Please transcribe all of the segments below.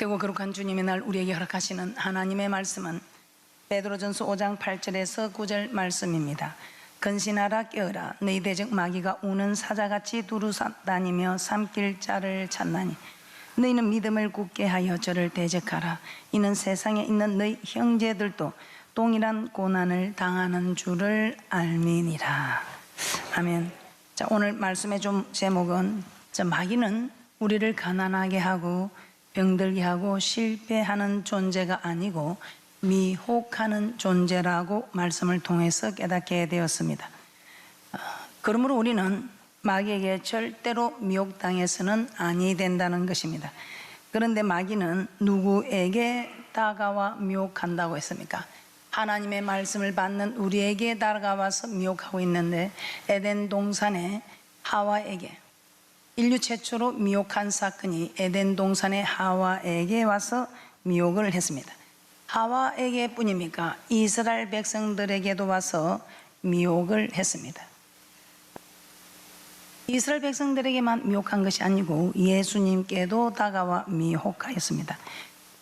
복되고 거룩한 주님의 날 우리에게 허락하시는 하나님의 말씀은 베드로전서 5장 8절에서 9절 말씀입니다. 근신하라 깨어라 너희 대적 마귀가 우는 사자같이 두루 다니며 삼킬 자를 찾나니 너희는 믿음을 굳게 하여 저를 대적하라. 이는 세상에 있는 너희 형제들도 동일한 고난을 당하는 줄을 알미니라. 아멘. 자, 오늘 말씀의 좀 제목은 마귀는 우리를 가난하게 하고 병들게 하고 실패하는 존재가 아니고 미혹하는 존재라고 말씀을 통해서 깨닫게 되었습니다. 그러므로 우리는 마귀에게 절대로 미혹당해서는 아니 된다는 것입니다. 그런데 마귀는 누구에게 다가와 미혹한다고 했습니까? 하나님의 말씀을 받는 우리에게 다가와서 미혹하고 있는데, 에덴 동산에 하와에게, 인류 최초로 미혹한 사건이 에덴 동산의 하와에게 와서 미혹을 했습니다. 하와에게 뿐입니까? 이스라엘 백성들에게도 와서 미혹을 했습니다. 이스라엘 백성들에게만 미혹한 것이 아니고 예수님께도 다가와 미혹하였습니다.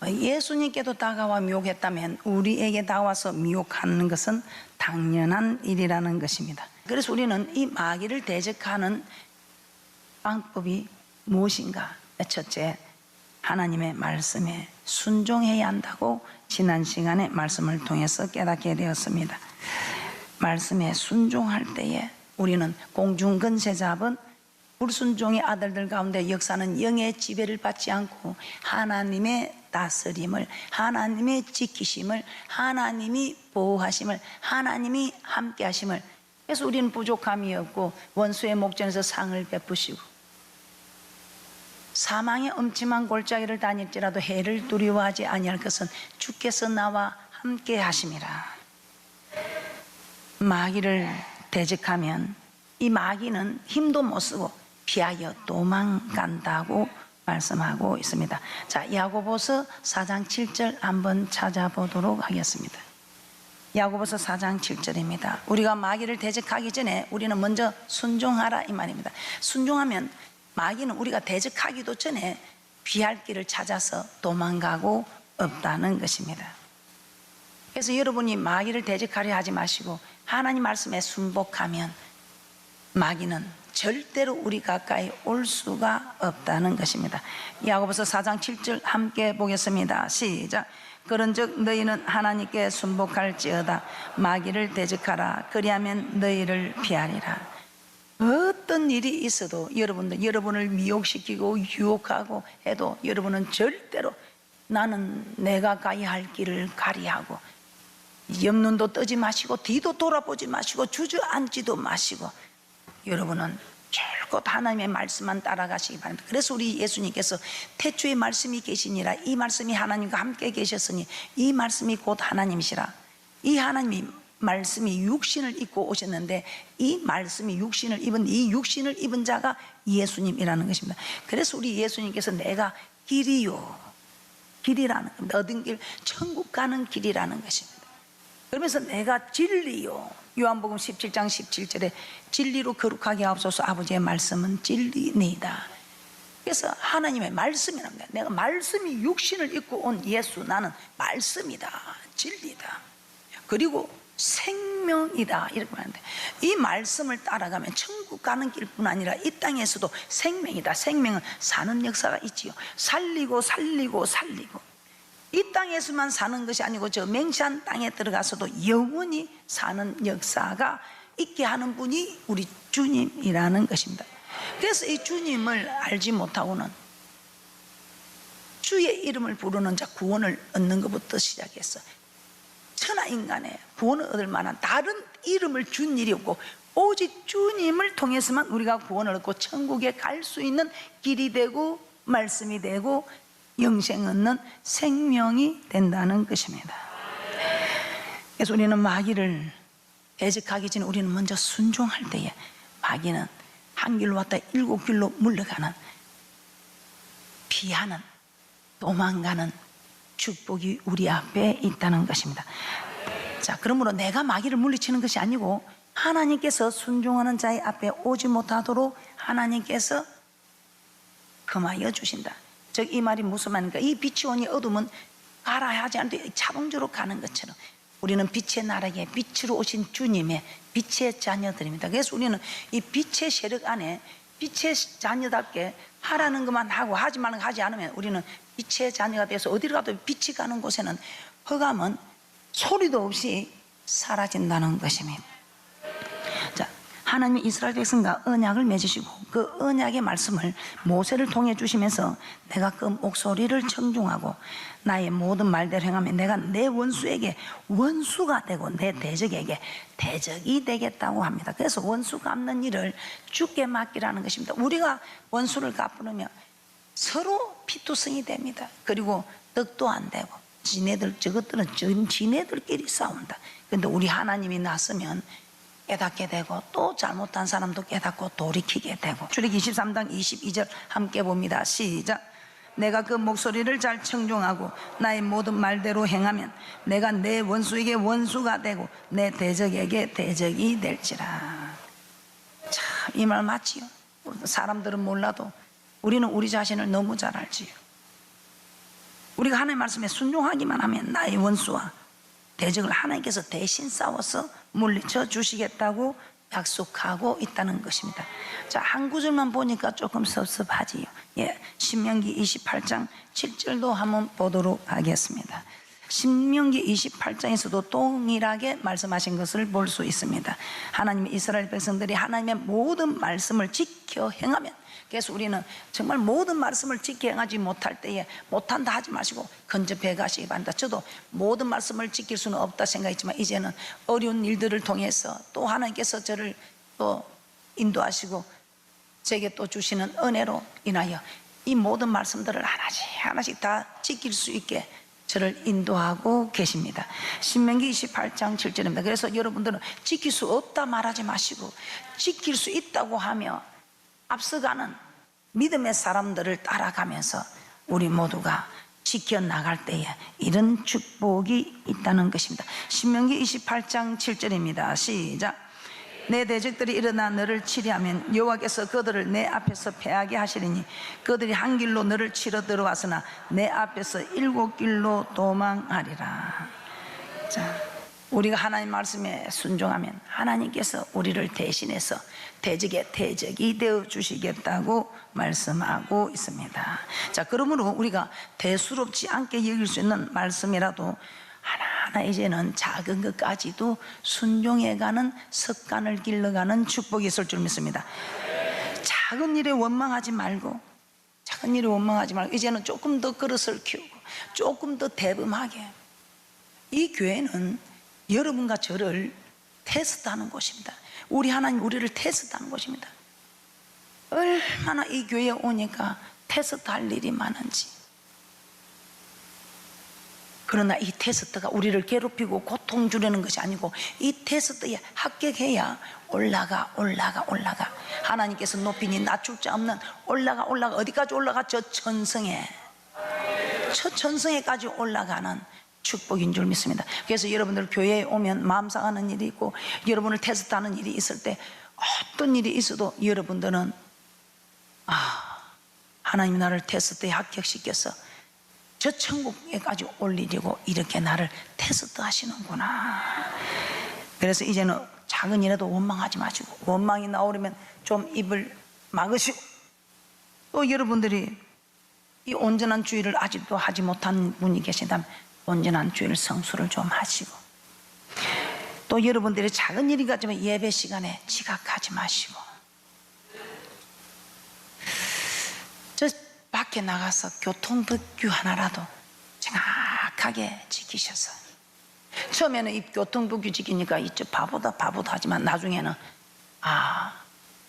예수님께도 다가와 미혹했다면 우리에게 다가와서 미혹하는 것은 당연한 일이라는 것입니다. 그래서 우리는 이 마귀를 대적하는 방법이 무엇인가? 첫째, 하나님의 말씀에 순종해야 한다고 지난 시간에 말씀을 통해서 깨닫게 되었습니다. 말씀에 순종할 때에 우리는 공중근세 잡은 불순종의 아들들 가운데 역사는 영의 지배를 받지 않고 하나님의 다스림을, 하나님의 지키심을, 하나님이 보호하심을, 하나님이 함께 하심을, 그래서 우리는 부족함이 없고 원수의 목전에서 상을 베푸시고 사망의 엄침한 골짜기를 다닐지라도 해를 두려워하지 아니할 것은 주께서 나와 함께 하심이라. 마귀를 대적하면 이 마귀는 힘도 못 쓰고 피하여 도망간다고 말씀하고 있습니다. 자, 야고보서 4장 7절 한번 찾아보도록 하겠습니다. 야고보서 4장 7절입니다. 우리가 마귀를 대적하기 전에 우리는 먼저 순종하라 이 말입니다. 순종하면 마귀는 우리가 대적하기도 전에 피할 길을 찾아서 도망가고 없다는 것입니다. 그래서 여러분이 마귀를 대적하려 하지 마시고 하나님 말씀에 순복하면 마귀는 절대로 우리 가까이 올 수가 없다는 것입니다. 야고보서 4장 7절 함께 보겠습니다. 시작. 그런즉 너희는 하나님께 순복할지어다. 마귀를 대적하라. 그리하면 너희를 피하리라. 어떤 일이 있어도 여러분을 미혹시키고 유혹하고 해도 여러분은 절대로 나는 내가 가야 할 길을 가리하고 옆눈도 뜨지 마시고 뒤도 돌아보지 마시고 주저앉지도 마시고 여러분은 결코 하나님의 말씀만 따라가시기 바랍니다. 그래서 우리 예수님께서 태초에 말씀이 계시니라. 이 말씀이 하나님과 함께 계셨으니 이 말씀이 곧 하나님이시라. 이 하나님이 말씀이 육신을 입고 오셨는데 이 말씀이 육신을 입은 이 육신을 입은 자가 예수님이라는 것입니다. 그래서 우리 예수님께서 내가 길이요, 길이라는 겁니다. 얻은 길, 천국 가는 길이라는 것입니다. 그러면서 내가 진리요, 요한복음 17장 17절에 진리로 거룩하게 하옵소서. 아버지의 말씀은 진리니이다. 그래서 하나님의 말씀이랍니다. 내가 말씀이 육신을 입고 온 예수, 나는 말씀이다, 진리다, 그리고 생명이다 이렇게 말하는데, 이 말씀을 따라가면 천국 가는 길뿐 아니라 이 땅에서도 생명이다. 생명은 사는 역사가 있지요. 살리고 이 땅에서만 사는 것이 아니고 저 맹시한 땅에 들어가서도 영원히 사는 역사가 있게 하는 분이 우리 주님이라는 것입니다. 그래서 이 주님을 알지 못하고는 주의 이름을 부르는 자 구원을 얻는 것부터 시작해서 천하인간의 구원을 얻을 만한 다른 이름을 준 일이 없고 오직 주님을 통해서만 우리가 구원을 얻고 천국에 갈 수 있는 길이 되고 말씀이 되고 영생 얻는 생명이 된다는 것입니다. 그래서 우리는 마귀를 대적하기 전에 우리는 먼저 순종할 때에 마귀는 한 길로 왔다 7길로 물러가는, 피하는, 도망가는 축복이 우리 앞에 있다는 것입니다. 자, 그러므로 내가 마귀를 물리치는 것이 아니고 하나님께서 순종하는 자의 앞에 오지 못하도록 하나님께서 금하여 주신다. 즉 이 말이 무슨 말입니까? 이 빛이 오니 어둠은 가라 하지 않는데 자동적으로 가는 것처럼 우리는 빛의 나라에 빛으로 오신 주님의 빛의 자녀들입니다. 그래서 우리는 이 빛의 세력 안에 빛의 자녀답게 하라는 것만 하고 하지 말는 거 하지 않으면 우리는 빛의 자녀가 돼서 어디를 가도 빛이 가는 곳에는 흑암은 소리도 없이 사라진다는 것입니다. 자, 하나님이 이스라엘 백성과 언약을 맺으시고 그 언약의 말씀을 모세를 통해 주시면서 내가 그 목소리를 청중하고 나의 모든 말대로 행하면 내가 내 원수에게 원수가 되고 내 대적에게 대적이 되겠다고 합니다. 그래서 원수 갚는 일을 주께 맡기라는 것입니다. 우리가 원수를 갚으면 서로 피투성이 됩니다. 그리고 덕도 안 되고 저것들은 지네들끼리 싸운다. 그런데 우리 하나님이 났으면 깨닫게 되고 또 잘못한 사람도 깨닫고 돌이키게 되고. 출애굽기 23장 22절 함께 봅니다. 시작. 내가 그 목소리를 잘 청종하고 나의 모든 말대로 행하면 내가 내 원수에게 원수가 되고 내 대적에게 대적이 될지라. 참, 이 말 맞지요? 사람들은 몰라도 우리는 우리 자신을 너무 잘 알지요. 우리가 하나님의 말씀에 순종하기만 하면 나의 원수와 대적을 하나님께서 대신 싸워서 물리쳐 주시겠다고 약속하고 있다는 것입니다. 자, 한 구절만 보니까 조금 섭섭하지요. 예, 신명기 28장 7절도 한번 보도록 하겠습니다. 신명기 28장에서도 동일하게 말씀하신 것을 볼 수 있습니다. 하나님의 이스라엘 백성들이 하나님의 모든 말씀을 지켜 행하면, 그래서 우리는 정말 모든 말씀을 지켜 행하지 못할 때에 못한다 하지 마시고 근접해 가시기 바랍니다. 저도 모든 말씀을 지킬 수는 없다 생각했지만 이제는 어려운 일들을 통해서 또 하나님께서 저를 또 인도하시고 제게 또 주시는 은혜로 인하여 이 모든 말씀들을 하나씩 다 지킬 수 있게 저를 인도하고 계십니다. 신명기 28장 7절입니다. 그래서 여러분들은 지킬 수 없다 말하지 마시고 지킬 수 있다고 하며 앞서가는 믿음의 사람들을 따라가면서 우리 모두가 지켜나갈 때에 이런 축복이 있다는 것입니다. 신명기 28장 7절입니다. 시작. 내 대적들이 일어나 너를 치리하면 여호와께서 그들을 내 앞에서 패하게 하시리니 그들이 한 길로 너를 치러 들어왔으나 내 앞에서 7길로 도망하리라. 자, 우리가 하나님 말씀에 순종하면 하나님께서 우리를 대신해서 대적의 대적이 되어 주시겠다고 말씀하고 있습니다. 자, 그러므로 우리가 대수롭지 않게 여길 수 있는 말씀이라도 하나하나 이제는 작은 것까지도 순종해가는 습관을 길러가는 축복이 있을 줄 믿습니다. 작은 일에 원망하지 말고 이제는 조금 더 그릇을 키우고 조금 더 대범하게. 이 교회는 여러분과 저를 테스트하는 곳입니다. 우리 하나님 우리를 테스트하는 곳입니다. 얼마나 이 교회에 오니까 테스트할 일이 많은지. 그러나 이 테스트가 우리를 괴롭히고 고통 주려는 것이 아니고 이 테스트에 합격해야 올라가. 하나님께서 높이니 낮출 자 없는 올라가. 어디까지 올라가? 저 천성에까지 올라가는 축복인 줄 믿습니다. 그래서 여러분들 교회에 오면 마음 상하는 일이 있고 여러분을 테스트하는 일이 있을 때 어떤 일이 있어도 여러분들은 하나님이 나를 테스트에 합격시켜서 저 천국에까지 올리려고 이렇게 나를 테스트 하시는구나. 그래서 이제는 작은 일에도 원망하지 마시고 원망이 나오려면 좀 입을 막으시고 또 여러분들이 이 온전한 주의를 아직도 하지 못한 분이 계신다면 온전한 주일 성수를 좀 하시고 또 여러분들이 작은 일이 가지만 예배 시간에 지각하지 마시고 저 밖에 나가서 교통법규 하나라도 정확하게 지키셔서 처음에는 이 교통법규 지키니까 이쪽 바보다 하지만 나중에는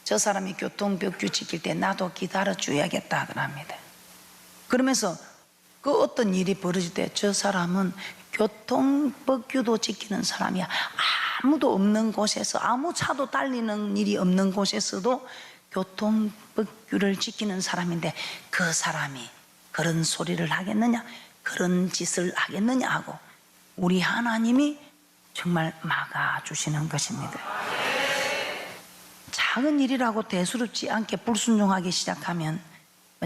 저 사람이 교통법규 지킬 때 나도 기다려 줘야겠다 합니다. 그러면서 그 어떤 일이 벌어질 때 저 사람은 교통법규도 지키는 사람이야. 아무도 없는 곳에서 아무 차도 달리는 일이 없는 곳에서도 교통법규를 지키는 사람인데 그 사람이 그런 소리를 하겠느냐 그런 짓을 하겠느냐 하고 우리 하나님이 정말 막아주시는 것입니다. 작은 일이라고 대수롭지 않게 불순종하기 시작하면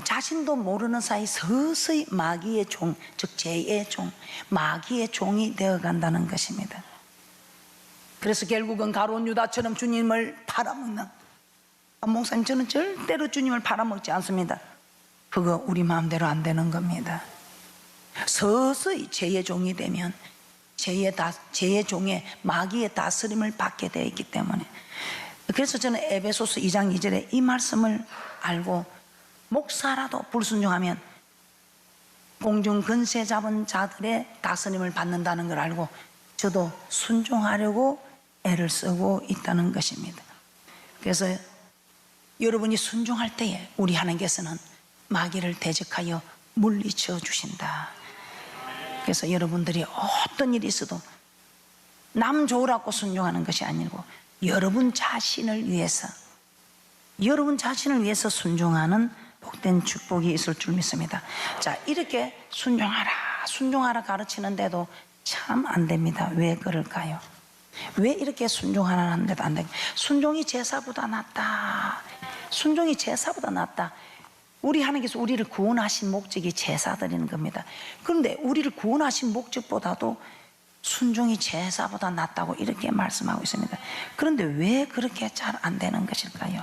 자신도 모르는 사이 서서히 마귀의 종, 즉 죄의 종, 마귀의 종이 되어간다는 것입니다. 그래서 결국은 가룟 유다처럼 주님을 팔아먹는, 목사님 저는 절대로 주님을 팔아먹지 않습니다. 그거 우리 마음대로 안 되는 겁니다. 서서히 죄의 종이 되면 죄의 종의 마귀의 다스림을 받게 되어 있기 때문에, 그래서 저는 에베소서 2장 2절에 이 말씀을 알고 목사라도 불순종하면 공중 근세 잡은 자들의 다스림을 받는다는 걸 알고 저도 순종하려고 애를 쓰고 있다는 것입니다. 그래서 여러분이 순종할 때에 우리 하나님께서는 마귀를 대적하여 물리쳐 주신다. 그래서 여러분들이 어떤 일이 있어도 남 좋으라고 순종하는 것이 아니고 여러분 자신을 위해서 순종하는 복된 축복이 있을 줄 믿습니다. 자, 이렇게 순종하라 가르치는데도 참 안 됩니다. 왜 그럴까요? 왜 이렇게 순종하라는데도 안 됩니까? 순종이 제사보다 낫다. 우리 하나님께서 우리를 구원하신 목적이 제사 드리는 겁니다. 그런데 우리를 구원하신 목적보다도 순종이 제사보다 낫다고 이렇게 말씀하고 있습니다. 그런데 왜 그렇게 잘 안 되는 것일까요?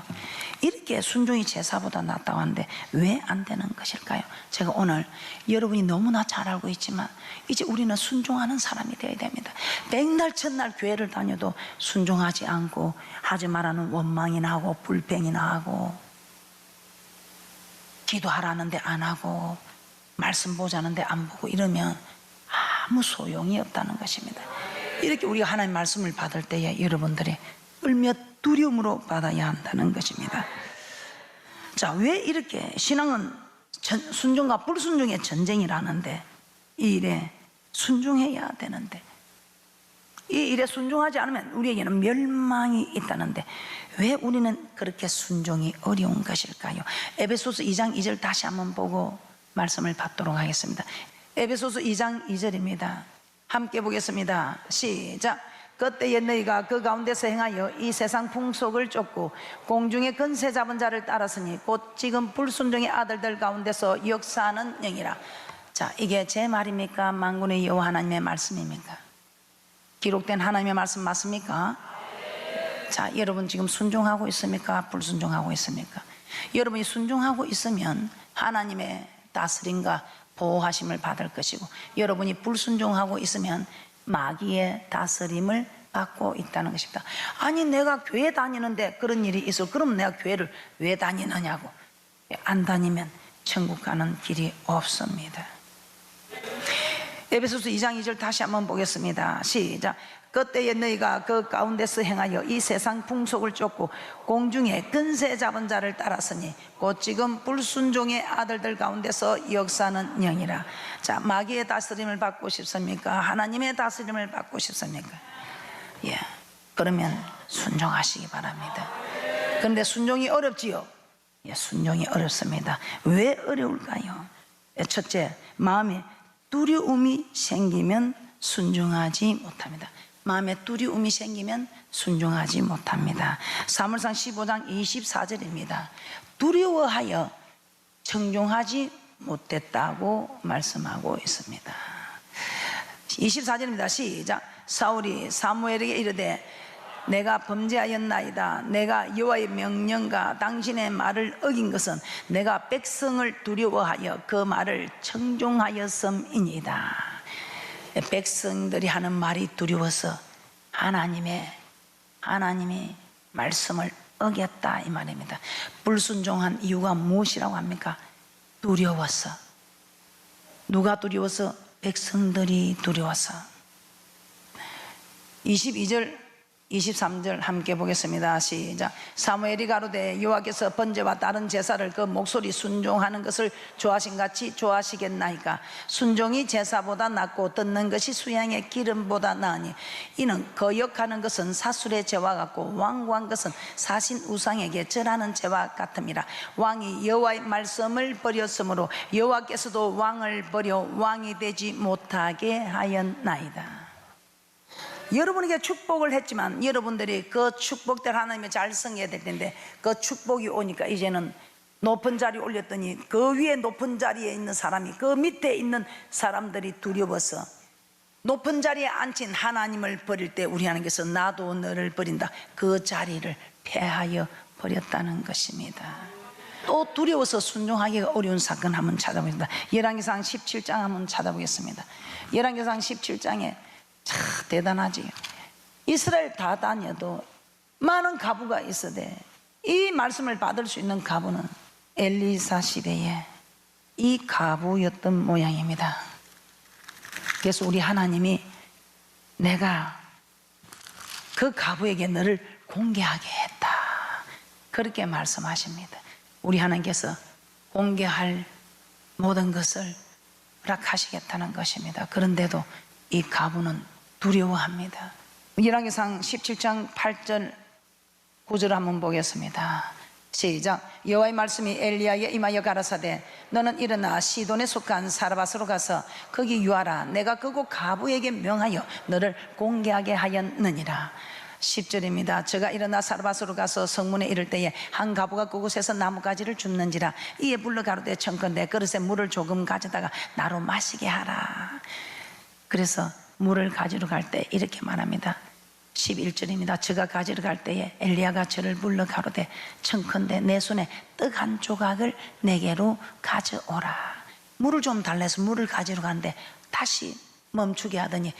이렇게 순종이 제사보다 낫다고 하는데 왜 안 되는 것일까요? 제가 오늘 여러분이 너무나 잘 알고 있지만 이제 우리는 순종하는 사람이 되어야 됩니다. 백날 첫날 교회를 다녀도 순종하지 않고 하지 말라는 원망이나 하고 불평이나 하고 기도하라는데 안 하고 말씀 보자는데 안 보고 이러면 아무 소용이 없다는 것입니다. 이렇게 우리가 하나님의 말씀을 받을 때에 여러분들이 울며 두려움으로 받아야 한다는 것입니다. 자, 왜 이렇게 신앙은 순종과 불순종의 전쟁이라는데 이 일에 순종해야 되는데 이 일에 순종하지 않으면 우리에게는 멸망이 있다는데 왜 우리는 그렇게 순종이 어려운 것일까요? 에베소서 2장 2절 다시 한번 보고 말씀을 받도록 하겠습니다. 에베소서 2장 2절입니다. 함께 보겠습니다. 시작. 그때에 너희가 그 가운데서 행하여 이 세상 풍속을 쫓고 공중의 근세 잡은 자를 따랐으니 곧 지금 불순종의 아들들 가운데서 역사하는 영이라. 자, 이게 제 말입니까? 만군의 여호와 하나님의 말씀입니까? 기록된 하나님의 말씀 맞습니까? 자, 여러분 지금 순종하고 있습니까? 불순종하고 있습니까? 여러분이 순종하고 있으면 하나님의 다스림과 보호하심을 받을 것이고, 여러분이 불순종하고 있으면 마귀의 다스림을 받고 있다는 것입니다. 아니, 내가 교회 다니는데 그런 일이 있어. 그럼 내가 교회를 왜 다니느냐고. 안 다니면 천국 가는 길이 없습니다. 에베소서 2장 2절 다시 한번 보겠습니다. 시작. 그때에 너희가 그 가운데서 행하여 이 세상 풍속을 쫓고 공중에 근세 잡은 자를 따랐으니 곧 지금 불순종의 아들들 가운데서 역사하는 영이라. 자, 마귀의 다스림을 받고 싶습니까? 하나님의 다스림을 받고 싶습니까? 예, 그러면 순종하시기 바랍니다. 그런데 순종이 어렵지요? 예, 순종이 어렵습니다. 왜 어려울까요? 첫째, 마음에 두려움이 생기면 순종하지 못합니다. 마음에 두려움이 생기면 순종하지 못합니다. 사무엘상 15장 24절입니다. 두려워하여 청종하지 못했다고 말씀하고 있습니다. 24절입니다. 시작. 사울이 사무엘에게 이르되 내가 범죄하였나이다. 내가 여호와의 명령과 당신의 말을 어긴 것은 내가 백성을 두려워하여 그 말을 청종하였음이니이다. 백성들이 하는 말이 두려워서 하나님이 말씀을 어겼다 이 말입니다. 불순종한 이유가 무엇이라고 합니까? 두려워서. 누가 두려워서? 백성들이 두려워서. 22절 23절 함께 보겠습니다. 시작. 사무엘이 가로되 여호와께서 번제와 다른 제사를 그 목소리 순종하는 것을 좋아하신 같이 좋아하시겠나이까. 순종이 제사보다 낫고 듣는 것이 수양의 기름보다 나으니 이는 거역하는 것은 사술의 죄와 같고 완고한 것은 사신 우상에게 절하는 죄와 같음이라. 왕이 여호와의 말씀을 버렸으므로 여호와께서도 왕을 버려 왕이 되지 못하게 하였나이다. 여러분에게 축복을 했지만 여러분들이 그 축복대로 하나님의 잘 섬겨야 될 텐데 그 축복이 오니까 이제는 높은 자리에 올렸더니 그 위에 높은 자리에 있는 사람이 그 밑에 있는 사람들이 두려워서 높은 자리에 앉힌 하나님을 버릴 때 우리 하나님께서 나도 너를 버린다, 그 자리를 폐하여 버렸다는 것입니다. 또 두려워서 순종하기가 어려운 사건 한번 찾아보겠습니다. 열왕기상 17장 한번 찾아보겠습니다. 열왕기상 17장에 참 대단하지요. 이스라엘 다 다녀도 많은 과부가 있어대 이 말씀을 받을 수 있는 과부는 엘리사 시대에 이 과부였던 모양입니다. 그래서 우리 하나님이 내가 그 과부에게 너를 공개하게 했다, 그렇게 말씀하십니다. 우리 하나님께서 공개할 모든 것을 허락하시겠다는 것입니다. 그런데도 이 과부는 두려워합니다. 열왕기상 17장 8절 9절 한번 보겠습니다. 시작. 여호와의 말씀이 엘리야에게 임하여 가라사대 너는 일어나 시돈에 속한 사르밧으로 가서 거기 유하라. 내가 그곳 과부에게 명하여 너를 공개하게 하였느니라. 10절입니다. 저가 일어나 사르밧으로 가서 성문에 이를 때에 한 과부가 그곳에서 나뭇가지를 줍는지라. 이에 불러 가로되 청컨대 그릇에 물을 조금 가져다가 나로 마시게 하라. 그래서 물을 가지러 갈 때 이렇게 말합니다. 11절입니다. 저가 가지러 갈 때에 엘리야가 저를 불러 가로되 청컨대 내 손에 떡 한 조각을 내게로 가져오라. 물을 좀 달래서 물을 가지러 가는데 다시 멈추게 하더니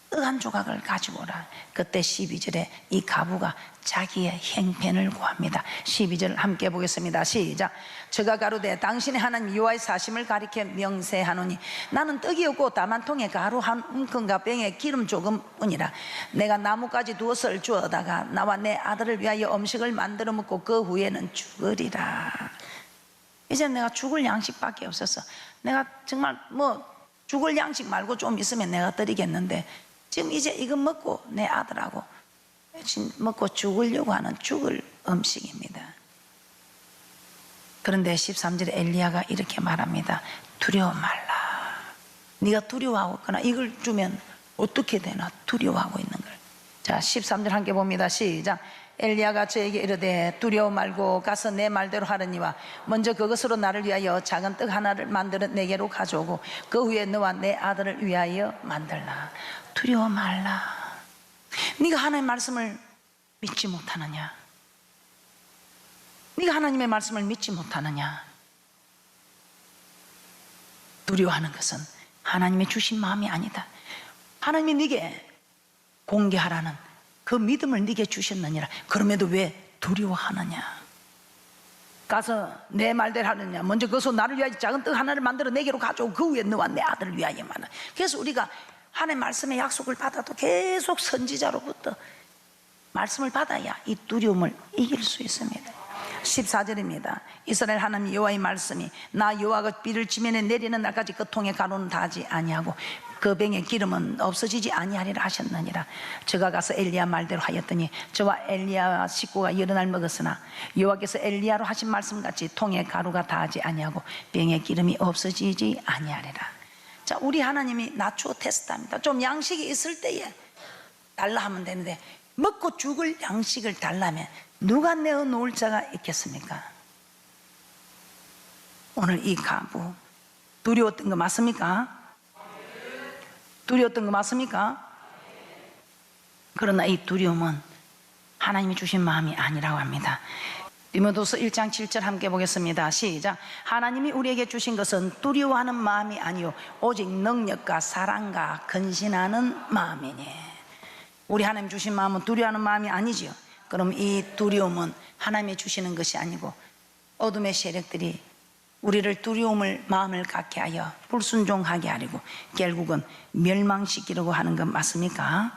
떡 한 조각을 가지고 오라. 그때 12절에 이 과부가 자기의 형편을 구합니다. 12절 함께 보겠습니다. 시작. 저가 가로되 당신의 하나님 여호와의 사심을 가리켜 명세하노니 나는 떡이 없고 다만 통에 가루 한 움큼과 병에 기름 조금뿐이라. 내가 나뭇가지 두엇을 주어다가 나와 내 아들을 위하여 음식을 만들어 먹고 그 후에는 죽으리라. 이제 내가 죽을 양식밖에 없었어. 내가 정말 뭐 죽을 양식 말고 좀 있으면 내가 드리겠는데 지금 이제 이거 먹고 내 아들하고 먹고 죽으려고 하는 죽을 음식입니다. 그런데 13절에 엘리야가 이렇게 말합니다. 두려워 말라. 네가 두려워하고 있거나 이걸 주면 어떻게 되나 두려워하고 있는 걸. 자 13절 함께 봅니다. 시작. 엘리야가 저에게 이르되 두려워 말고 가서 내 말대로 하려니와 먼저 그것으로 나를 위하여 작은 떡 하나를 만들어 내게로 가져오고 그 후에 너와 내 아들을 위하여 만들라. 두려워 말라. 네가 하나님의 말씀을 믿지 못하느냐? 네가 하나님의 말씀을 믿지 못하느냐? 두려워하는 것은 하나님의 주신 마음이 아니다. 하나님이 네게 공개하라는 그 믿음을 네게 주셨느니라. 그럼에도 왜 두려워하느냐? 가서 내 말대로 하느냐? 먼저 그것으로 나를 위하여 작은 떡 하나를 만들어 내게로 가져오고 그 후에 너와 내 아들을 위하여 만나. 그래서 우리가 하나님의 말씀의 약속을 받아도 계속 선지자로부터 말씀을 받아야 이 두려움을 이길 수 있습니다. 14절입니다. 이스라엘 하나님 여호와의 말씀이 나 여호와가 비를 지면에 내리는 날까지 그 통에 가루는 다하지 아니하고 그 병의 기름은 없어지지 아니하리라 하셨느니라. 저가 가서 엘리야 말대로 하였더니 저와 엘리야 식구가 여러 날 먹었으나 여호와께서 엘리야로 하신 말씀같이 통에 가루가 다하지 아니하고 병의 기름이 없어지지 아니하리라. 자, 우리 하나님이 낮추어 테스트합니다. 좀 양식이 있을 때에 달라 하면 되는데 먹고 죽을 양식을 달라면 누가 내어 놓을 자가 있겠습니까? 오늘 이 과부 두려웠던 거 맞습니까? 두려웠던 거 맞습니까? 그러나 이 두려움은 하나님이 주신 마음이 아니라고 합니다. 디모데후서 1장 7절 함께 보겠습니다. 시작. 하나님이 우리에게 주신 것은 두려워하는 마음이 아니요 오직 능력과 사랑과 근신하는 마음이니. 우리 하나님 주신 마음은 두려워하는 마음이 아니지요. 그럼 이 두려움은 하나님이 주시는 것이 아니고 어둠의 세력들이 우리를 두려움을 마음을 갖게 하여 불순종하게 하려고 결국은 멸망시키려고 하는 건 맞습니까?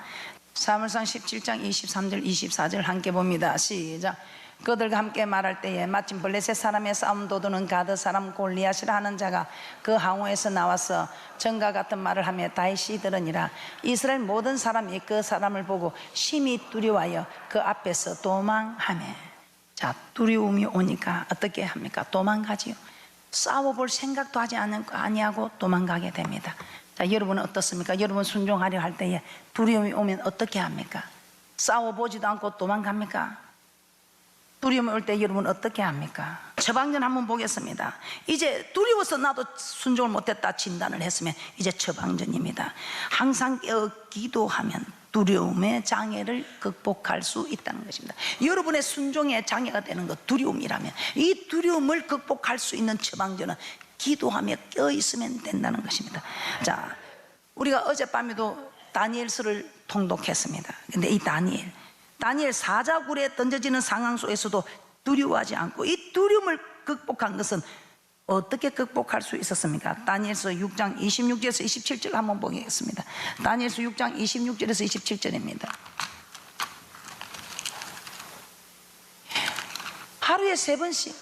사무엘상 17장 23절 24절 함께 봅니다. 시작. 그들과 함께 말할 때에 마침 블레셋 사람의 싸움 도두는 가드 사람 골리앗이라 하는 자가 그 항우에서 나와서 전과 같은 말을 하며 다윗이 들으니라. 이스라엘 모든 사람이 그 사람을 보고 심히 두려워하여 그 앞에서 도망하며. 자, 두려움이 오니까 어떻게 합니까? 도망가지요. 싸워볼 생각도 하지 아니하고 도망가게 됩니다. 자, 여러분은 어떻습니까? 여러분 순종하려 할 때에 두려움이 오면 어떻게 합니까? 싸워보지도 않고 도망갑니까? 두려움이 올 때 여러분 어떻게 합니까? 처방전 한번 보겠습니다. 이제 두려워서 나도 순종을 못했다 진단을 했으면 이제 처방전입니다. 항상 깨어 기도하면 두려움의 장애를 극복할 수 있다는 것입니다. 여러분의 순종의 장애가 되는 것 두려움이라면 이 두려움을 극복할 수 있는 처방전은 기도하며 깨어 있으면 된다는 것입니다. 자, 우리가 어젯밤에도 다니엘서를 통독했습니다. 근데 이 다니엘 사자굴에 던져지는 상황 속에서도 두려워하지 않고 이 두려움을 극복한 것은 어떻게 극복할 수 있었습니까? 다니엘서 6장 26절에서 27절 한번 보겠습니다. 다니엘서 6장 26절에서 27절입니다. 하루에 3번씩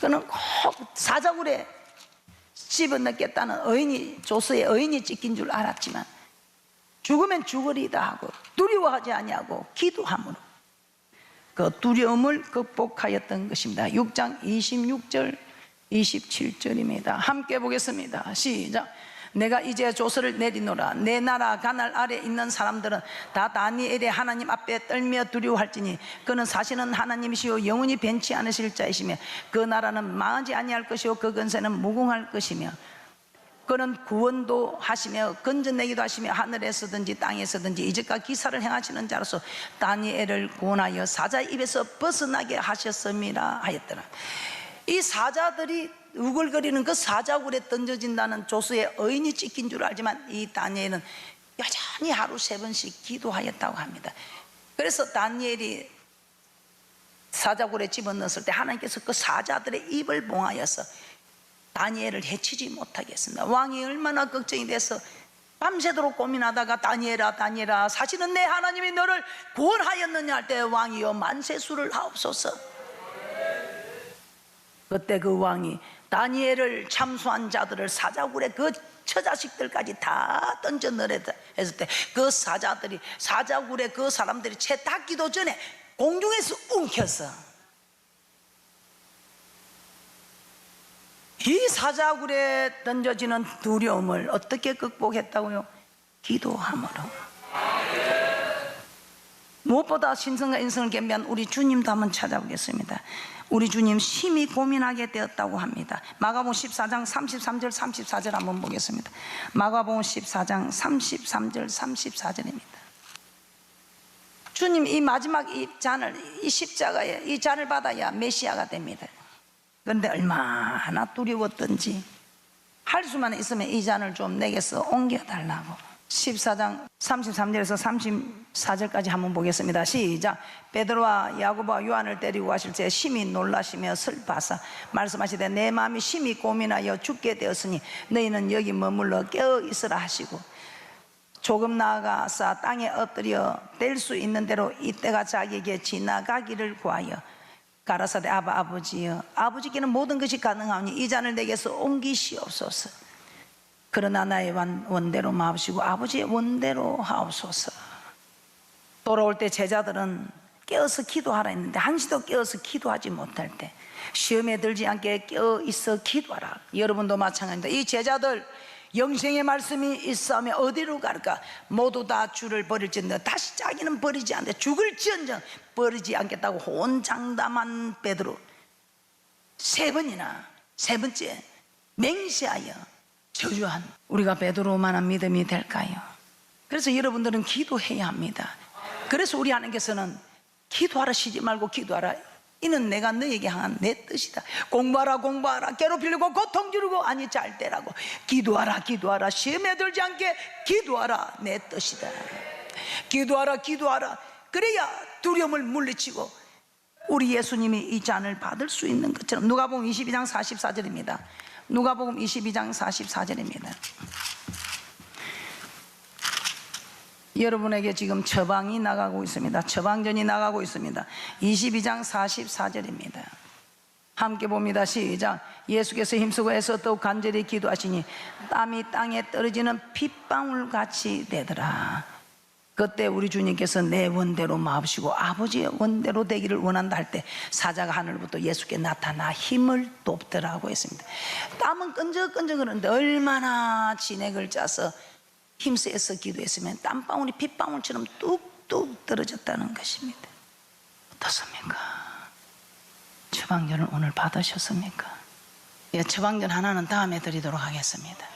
그는 꼭 사자굴에 집어넣겠다는 조서에 의인이 찍힌 줄 알았지만 죽으면 죽으리다 하고 두려워하지 아니하고 기도함으로 그 두려움을 극복하였던 것입니다. 6장 26절 27절입니다. 함께 보겠습니다. 시작. 내가 이제 조서를 내리노라. 내 나라 가날 아래 있는 사람들은 다 다니엘의 하나님 앞에 떨며 두려워할지니 그는 사실은 하나님이시요 영원히 변치 않으실 자이시며 그 나라는 망하지 아니할 것이요 그 근세는 무궁할 것이며 그는 구원도 하시며 건져내기도 하시며 하늘에서든지 땅에서든지 이적과 기사를 행하시는 자로서 다니엘을 구원하여 사자의 입에서 벗어나게 하셨음이라 하였더라. 이 사자들이 우글거리는 그 사자굴에 던져진다는 조서에 의인이 찍힌 줄 알지만 이 다니엘은 여전히 하루 3번씩 기도하였다고 합니다. 그래서 다니엘이 사자굴에 집어넣었을 때 하나님께서 그 사자들의 입을 봉하여서 다니엘을 해치지 못하게 했습니다. 왕이 얼마나 걱정이 돼서 밤새도록 고민하다가 다니엘아 사실은 내 하나님이 너를 구원하였느냐 할 때 왕이여 만세수를 하옵소서. 그때 그 왕이 다니엘을 참수한 자들을 사자굴에 그 처자식들까지 다 던져 넣으랬다 했을 때 그 사자들이 사자굴에 그 사람들이 채 닿기도 전에 공중에서 움켜서 이 사자굴에 던져지는 두려움을 어떻게 극복했다고요? 기도함으로. 무엇보다 신성과 인성을 겸비한 우리 주님도 한번 찾아보겠습니다. 우리 주님 심히 고민하게 되었다고 합니다. 마가복음 14장 33절 34절 한번 보겠습니다. 마가복음 14장 33절 34절입니다. 주님 이 마지막 이 잔을 이 십자가에 이 잔을 받아야 메시아가 됩니다. 그런데 얼마나 두려웠던지 할 수만 있으면 이 잔을 좀 내게서 옮겨달라고. 14장 33절에서 34절까지 한번 보겠습니다. 시작. 베드로와 야고보와 요한을 데리고 가실 때 심히 놀라시며 슬퍼하사 말씀하시되 내 마음이 심히 고민하여 죽게 되었으니 너희는 여기 머물러 깨어 있으라 하시고 조금 나아가서 땅에 엎드려 될 수 있는 대로 이때가 자기에게 지나가기를 구하여 가라사대 아버지여 아버지께는 모든 것이 가능하오니 이 잔을 내게서 옮기시옵소서. 그러나 나의 원대로 마옵시고 아버지의 원대로 하옵소서. 돌아올 때 제자들은 깨어서 기도하라 했는데 한시도 깨어서 기도하지 못할 때 시험에 들지 않게 깨어 있어 기도하라. 여러분도 마찬가지입니다. 이 제자들 영생의 말씀이 있으면 어디로 갈까? 모두 다 주를 버릴지언정 다시 자기는 버리지 않는데 죽을지언정 버리지 않겠다고 호언장담한 베드로 3번이나 3번째 맹세하여 저주한 우리가 베드로만한 믿음이 될까요? 그래서 여러분들은 기도해야 합니다. 그래서 우리 하나님께서는 기도하라 쉬지 말고 기도하라. 이는 내가 너에게 향한 내 뜻이다. 공부하라 괴롭히려고 고통 주려고 아니 잘 되라고 기도하라 시험에 들지 않게 기도하라 내 뜻이다. 기도하라 그래야 두려움을 물리치고 우리 예수님이 이 잔을 받을 수 있는 것처럼. 누가복음 22장 44절입니다. 누가복음 22장 44절입니다. 여러분에게 지금 처방이 나가고 있습니다. 처방전이 나가고 있습니다. 22장 44절입니다. 함께 봅니다. 시작. 예수께서 힘쓰고 애써 더욱 간절히 기도하시니 땀이 땅에 떨어지는 핏방울같이 되더라. 그때 우리 주님께서 내 원대로 마옵시고 아버지의 원대로 되기를 원한다 할 때 사자가 하늘부터 예수께 나타나 힘을 돕더라고 했습니다. 땀은 끈적끈적 그러는데 얼마나 진액을 짜서 힘쓰여서 기도했으면 땀방울이 핏방울처럼 뚝뚝 떨어졌다는 것입니다. 어떻습니까? 처방전을 오늘 받으셨습니까? 예, 처방전 하나는 다음에 드리도록 하겠습니다.